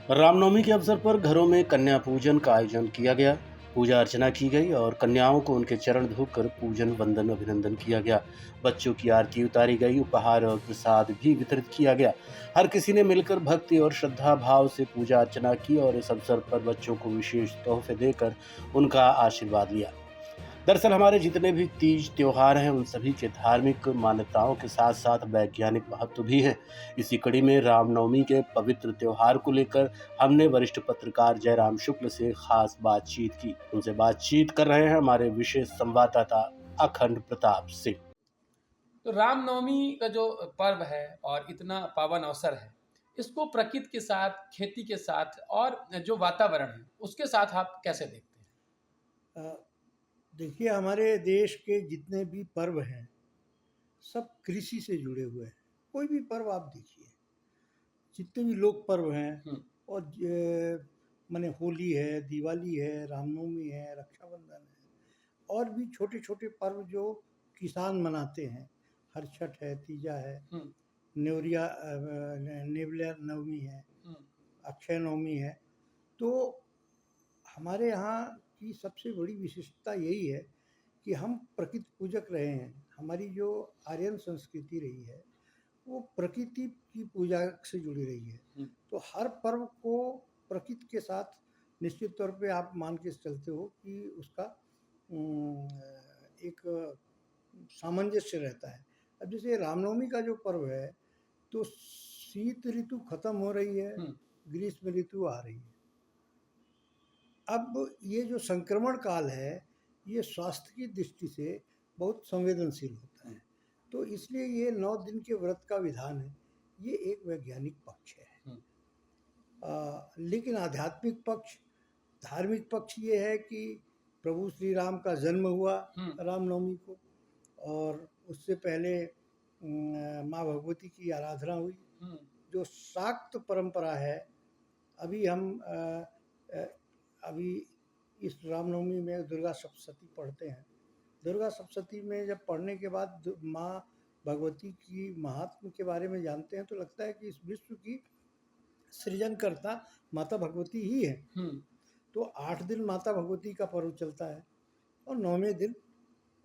रामनवमी के अवसर पर घरों में कन्या पूजन का आयोजन किया गया। पूजा अर्चना की गई और कन्याओं को उनके चरण धोकर पूजन वंदन अभिनंदन किया गया। बच्चों की आरती उतारी गई, उपहार और प्रसाद भी वितरित किया गया। हर किसी ने मिलकर भक्ति और श्रद्धा भाव से पूजा अर्चना की और इस अवसर पर बच्चों को विशेष तोहफे देकर उनका आशीर्वाद लिया। दरअसल हमारे जितने भी तीज त्योहार हैं उन सभी के धार्मिक मान्यताओं के साथ साथ वैज्ञानिक महत्व भी हैं। इसी कड़ी में रामनवमी के पवित्र त्योहार को लेकर हमने वरिष्ठ पत्रकार जयराम शुक्ल से खास बातचीत की। उनसे बातचीत कर रहे हैं हमारे विशेष संवाददाता अखंड प्रताप सिंह। तो रामनवमी का जो पर्व है और इतना पावन अवसर है, इसको प्रकृति के साथ, खेती के साथ और जो वातावरण है, उसके साथ आप कैसे देखते हैं? अ, देखिए, हमारे देश के जितने भी पर्व हैं सब कृषि से जुड़े हुए हैं। कोई भी पर्व आप देखिए, जितने भी लोक पर्व हैं और माने होली है, दिवाली है, रामनवमी है, रक्षाबंधन है और भी छोटे छोटे पर्व जो किसान मनाते हैं, हरछठ है, तीजा है, नेवरिया नेवलिया नवमी है, अक्षय नवमी है। तो हमारे यहाँ की सबसे बड़ी विशेषता यही है कि हम प्रकृति पूजक रहे हैं। हमारी जो आर्यन संस्कृति रही है वो प्रकृति की पूजा से जुड़ी रही है। तो हर पर्व को प्रकृति के साथ निश्चित तौर पे आप मान के चलते हो कि उसका एक सामंजस्य रहता है। अब जैसे रामनवमी का जो पर्व है तो शीत ऋतु खत्म हो रही है, ग्रीष्म ऋतु आ रही है। अब ये जो संक्रमण काल है ये स्वास्थ्य की दृष्टि से बहुत संवेदनशील होता है, तो इसलिए ये 9 दिन के व्रत का विधान है, ये एक वैज्ञानिक पक्ष है। लेकिन आध्यात्मिक पक्ष, धार्मिक पक्ष ये है कि प्रभु श्री राम का जन्म हुआ रामनवमी को, और उससे पहले माँ भगवती की आराधना हुई। जो शाक्त परंपरा है, अभी हम अभी इस रामनवमी में दुर्गा सप्तशती पढ़ते हैं। दुर्गा सप्तशती में जब पढ़ने के बाद माँ भगवती की महात्म के बारे में जानते हैं तो लगता है कि इस विश्व की सृजनकर्ता माता भगवती ही है। तो 8 दिन माता भगवती का पर्व चलता है और 9वें दिन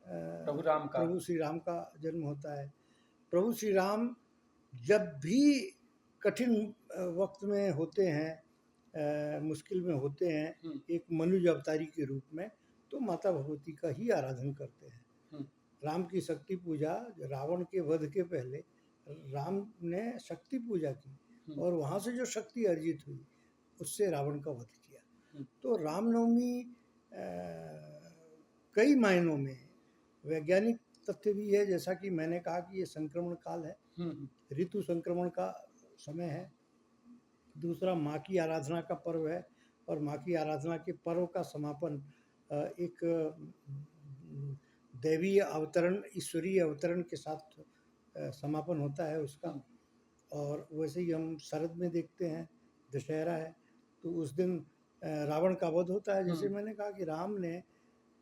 प्रभु श्री राम का जन्म होता है। प्रभु श्री राम जब भी कठिन वक्त में होते हैं, मुश्किल में होते हैं, एक मनुज अवतारी के रूप में, तो माता भगवती का ही आराधन करते हैं। राम की शक्ति पूजा, रावण के वध के पहले राम ने शक्ति पूजा की और वहाँ से जो शक्ति अर्जित हुई उससे रावण का वध किया। तो रामनवमी कई मायनों में वैज्ञानिक तथ्य भी है, जैसा कि मैंने कहा कि ये संक्रमण काल है, ऋतु संक्रमण का समय है। दूसरा, माँ की आराधना का पर्व है और माँ की आराधना के पर्व का समापन एक दैवीय अवतरण, ईश्वरीय अवतरण के साथ समापन होता है उसका। और वैसे ही हम शरद में देखते हैं, दशहरा है, तो उस दिन रावण का वध होता है। जैसे मैंने कहा कि राम ने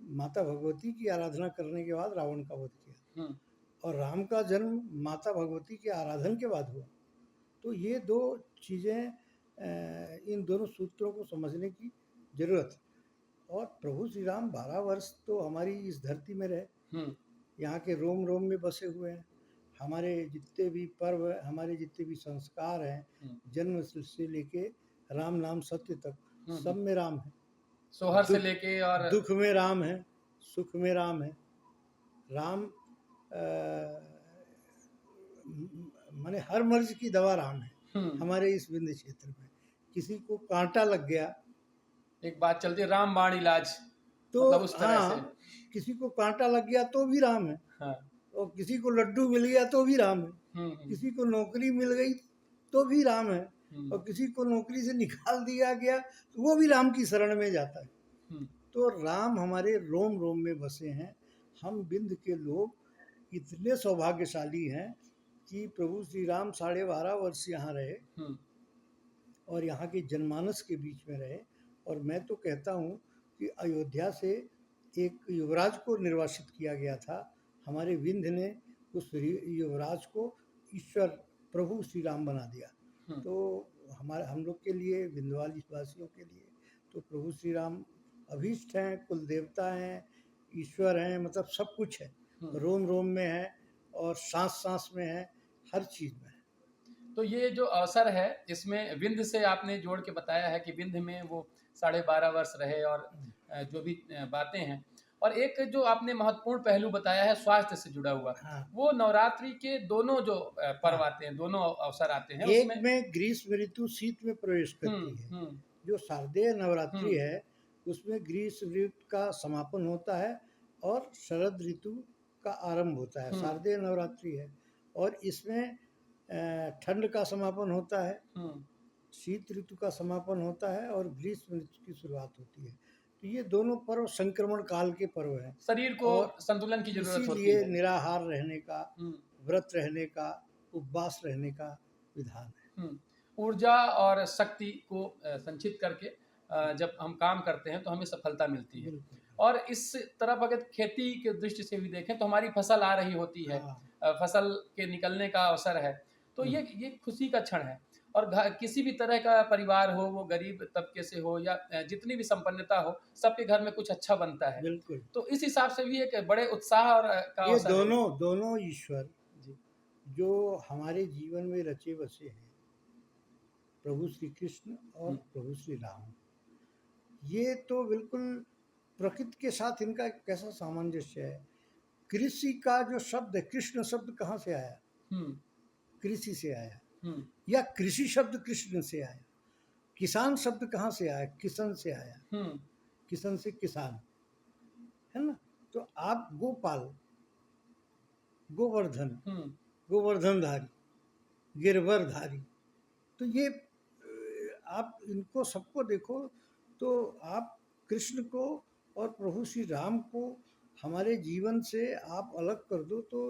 माता भगवती की आराधना करने के बाद रावण का वध किया और राम का जन्म माता भगवती के आराधन के बाद हुआ। तो ये दो चीज़ें, इन दोनों सूत्रों को समझने की ज़रूरत है। और प्रभु श्री राम 12 वर्ष तो हमारी इस धरती में रहे, यहाँ के रोम रोम में बसे हुए हैं। हमारे जितने भी पर्व, हमारे जितने भी संस्कार हैं, जन्म से लेके राम नाम सत्य तक, सब में राम है। सोहर से लेके और दुख में राम है, सुख में राम है। राम माने हर मर्ज की दवा राम है। हमारे इस विंध्य क्षेत्र में किसी को कांटा लग गया, एक बात चलती है राम बाण इलाज, तो मतलब उस तरह से किसी को कांटा लग गया तो भी राम है। और किसी को लड्डू मिल गया तो भी राम है। किसी को नौकरी मिल गई तो भी राम है और किसी को नौकरी से निकाल दिया गया तो वो भी राम की शरण में जाता है। तो राम हमारे रोम रोम में बसे हैं। हम विंध्य के लोग इतने सौभाग्यशाली हैं कि प्रभु श्री राम 12.5 वर्ष यहाँ रहे और यहाँ के जनमानस के बीच में रहे। और मैं तो कहता हूँ कि अयोध्या से एक युवराज को निर्वासित किया गया था, हमारे विंध्य ने उस युवराज को ईश्वर प्रभु श्री राम बना दिया। तो हमारे हम लोग के लिए, विंध्यवाली वासियों के लिए तो प्रभु श्री राम अभीष्ट हैं, कुल देवता हैं, ईश्वर हैं, मतलब सब कुछ है, रोम रोम में है और सांस सांस में है, हर चीज़ में है। तो ये जो अवसर है इसमें विंध्य से आपने जोड़ के बताया है कि विंध्य में वो 12.5 वर्ष रहे और जो भी बातें हैं, और एक जो आपने महत्वपूर्ण पहलू बताया है स्वास्थ्य से जुड़ा हुआ, हाँ। वो नवरात्रि के दोनों जो पर्व आते हैं, दोनों अवसर आते हैं एक उसमें। में ग्रीष्म ऋतु शीत में प्रवेश करती है। जो शारदीय नवरात्रि है उसमें ग्रीष्म ऋतु का समापन होता है और शरद ऋतु का आरंभ होता है, शारदीय नवरात्रि है। और इसमें ठंड का समापन होता है, शीत ऋतु का समापन होता है और ग्रीष्म ऋतु की शुरुआत होती है। तो ये दोनों पर्व संक्रमण काल के पर्व हैं, शरीर को और संतुलन की जरूरत होती इसीलिए है। निराहार रहने का, व्रत रहने का, उपवास रहने का विधान है। ऊर्जा और शक्ति को संचित करके जब हम काम करते हैं तो हमें सफलता मिलती है। और इस तरफ अगर खेती के दृष्टि से भी देखें तो हमारी फसल आ रही होती है, फसल के निकलने का अवसर है, तो ये खुशी का क्षण है। और किसी भी तरह का परिवार हो, वो गरीब तबके से हो या जितनी भी संपन्नता हो, सबके घर में कुछ अच्छा बनता है। बिल्कुल। तो इस हिसाब से भी एक बड़े उत्साह और का ये अवसर है। दोनों ईश्वर जो हमारे जीवन में रचे बसे हैं, प्रभु श्री कृष्ण और प्रभु श्री राम, ये तो बिल्कुल प्रकृति के साथ इनका कैसा सामंजस्य है। कृषि का जो शब्द है, कृष्ण शब्द कहाँ से आया? कृषि से आया, या कृषि शब्द कृष्ण से आया। किसान शब्द कहाँ से आया? किशन से आया, किशन से किसान, है ना। तो आप गोपाल, गोवर्धन, गोवर्धनधारी, गिरवरधारी, तो ये आप इनको सबको देखो तो आप कृष्ण को और प्रभु श्री राम को हमारे जीवन से आप अलग कर दो तो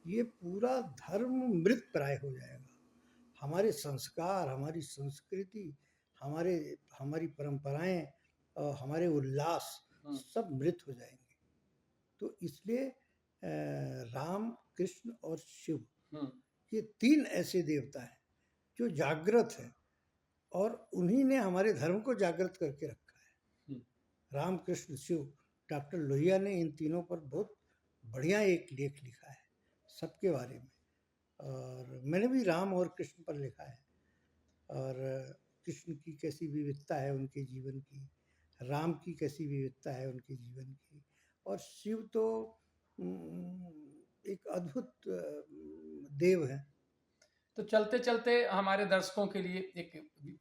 ये पूरा धर्म मृत प्राय हो जाएगा। हमारे संस्कार, हमारी संस्कृति, हमारी परंपराएं और हमारे उल्लास सब मृत हो जाएंगे। तो इसलिए राम, कृष्ण और शिव, ये तीन ऐसे देवता हैं जो जागृत हैं और उन्हीं ने हमारे धर्म को जागृत करके रखा है। राम, कृष्ण, शिव। डॉक्टर लोहिया ने इन तीनों पर बहुत बढ़िया एक लेख लिखा है सबके बारे में, और मैंने भी राम और कृष्ण पर लिखा है। और कृष्ण की कैसी विविधता है उनके जीवन की, राम की कैसी विविधता है उनके जीवन की, और शिव तो एक अद्भुत देव है। तो चलते चलते हमारे दर्शकों के लिए एक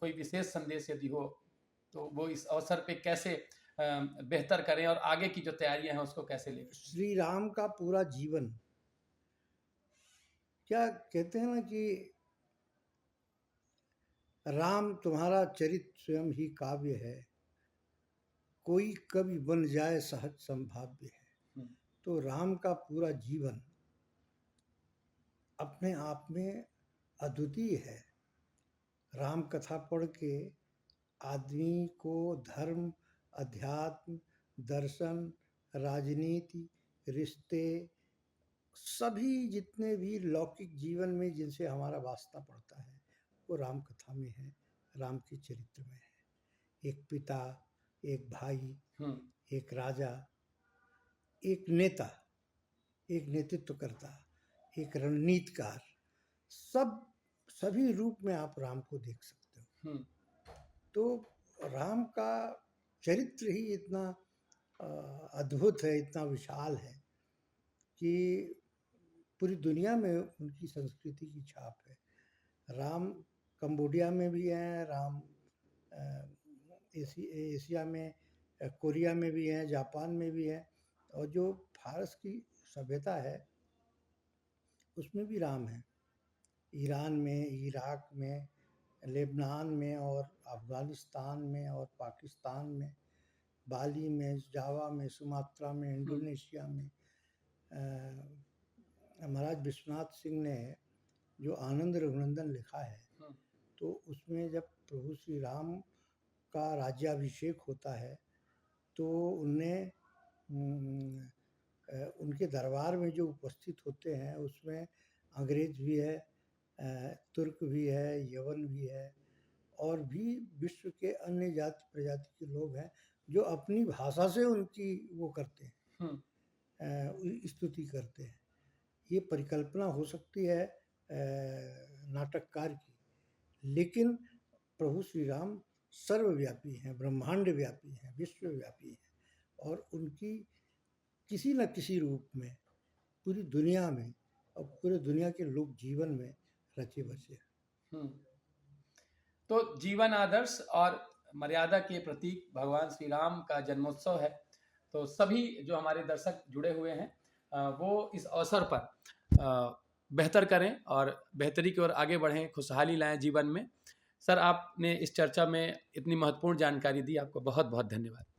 कोई विशेष संदेश यदि हो तो वो इस अवसर पे कैसे बेहतर करें और आगे की जो तैयारियां हैं उसको कैसे लें? श्री राम का पूरा जीवन, क्या कहते हैं ना कि राम तुम्हारा चरित्र स्वयं ही काव्य है, कोई कवि बन जाए सहज संभाव्य है। तो राम का पूरा जीवन अपने आप में अद्वितीय है। राम कथा पढ़ के आदमी को धर्म, अध्यात्म, दर्शन, राजनीति, रिश्ते, सभी जितने भी लौकिक जीवन में जिनसे हमारा वास्ता पड़ता है वो राम कथा में है, राम के चरित्र में है। एक पिता, एक भाई, एक राजा, एक नेता, एक नेतृत्व करता, एक रणनीतिकार, सभी रूप में आप राम को देख सकते हो। तो राम का चरित्र ही इतना अद्भुत है, इतना विशाल है कि पूरी दुनिया में उनकी संस्कृति की छाप है। राम कंबोडिया में भी हैं, राम एशिया में, कोरिया में भी हैं, जापान में भी हैं, और जो फारस की सभ्यता है उसमें भी राम है। ईरान में, इराक में, लेबनान में और अफ़गानिस्तान में और पाकिस्तान में, बाली में, जावा में, सुमात्रा में, इंडोनेशिया में। महाराज विश्वनाथ सिंह ने जो आनंद रघुनंदन लिखा है तो उसमें जब प्रभु श्री राम का राज्याभिषेक होता है तो उनके दरबार में जो उपस्थित होते हैं उसमें अंग्रेज भी है, तुर्क भी है, यवन भी है, और भी विश्व के अन्य जाति प्रजाति के लोग हैं जो अपनी भाषा से उनकी वो करते हैं, स्तुति करते हैं। ये परिकल्पना हो सकती है नाटककार की, लेकिन प्रभु श्री राम सर्वव्यापी हैं, ब्रह्मांड व्यापी हैं, विश्वव्यापी हैं, और उनकी किसी न किसी रूप में पूरी दुनिया में और पूरे दुनिया के लोग जीवन में रचे बसे हैं। तो जीवन आदर्श और मर्यादा के प्रतीक भगवान श्री राम का जन्मोत्सव है। तो सभी जो हमारे दर्शक जुड़े हुए हैं वो इस अवसर पर बेहतर करें और बेहतरी की ओर आगे बढ़ें, खुशहाली लाएं जीवन में। सर, आपने इस चर्चा में इतनी महत्वपूर्ण जानकारी दी, आपको बहुत बहुत धन्यवाद।